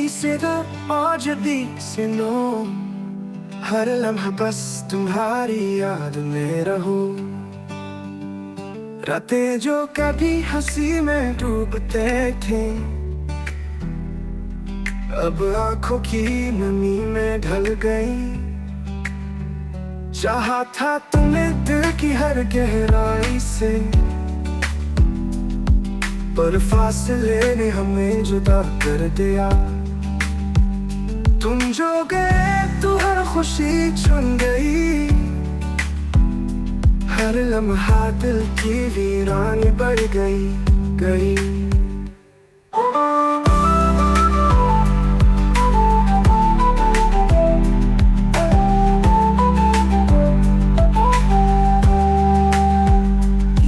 Conhecida pode से no हर लम्हा बस तुम्हारी याद में रहूं। रातें जो कभी हंसी में डूबते थे अब आंखों की नमी में ढल गई। चाहा था तुम्हें दिल की हर गहराई से, पर फासले ने हमें जुदा कर दिया। तुम जो गए तो हर खुशी चुन गई, हर लम्हा दिल की वीरानी बढ़ गई।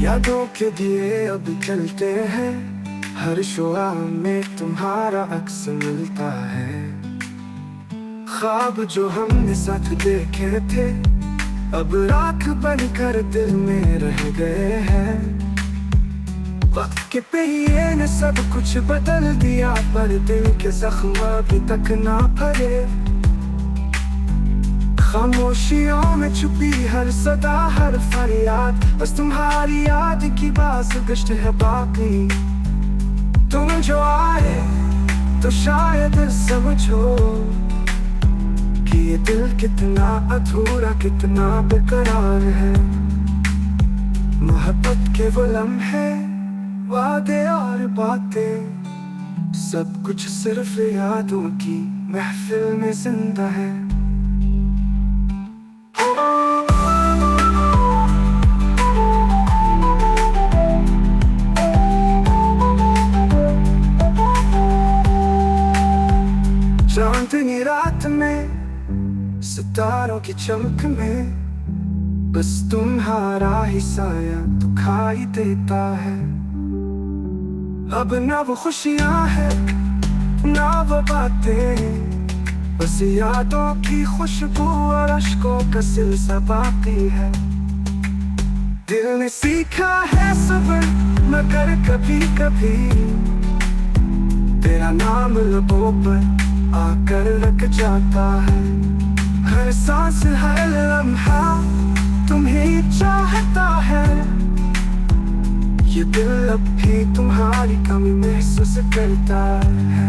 यादों के दिए अब जलते हैं, हर शुआ में तुम्हारा अक्स मिलता है। ख्वाब जो हमने साथ देखे थे अब राख बनकर दिल में रह गए हैं। वक्त के पहिए ने सब कुछ बदल दिया, पर दिल के जख्म अभी तक ना भरे। खामोशियों में छुपी हर सदा हर फरियाद, बस तुम्हारी याद की बाज़गश्त है बाकी। तुम जो आए तो शायद समझो कि ये दिल कितना अधूरा कितना बेकरार है। मोहब्बत के वो लम्हे वादे और बातें सब कुछ सिर्फ यादों की महफिल में जिंदा है। चांदनी रात में सितारों की चमक में बस तुम्हारा ही साया दिखाई देता है। अब ना वो खुशियां है ना वो बातें, बस यादों की खुशबू और अश्कों का सिलसिला बाकी है। दिल ने सीखा है सब्र मगर कभी कभी तेरा नाम लबों पर आकर रख जाता है। हर सांस हर लम्हा तुम्हें चाहता है, ये दिल अब भी तुम्हारी कमी महसूस करता है।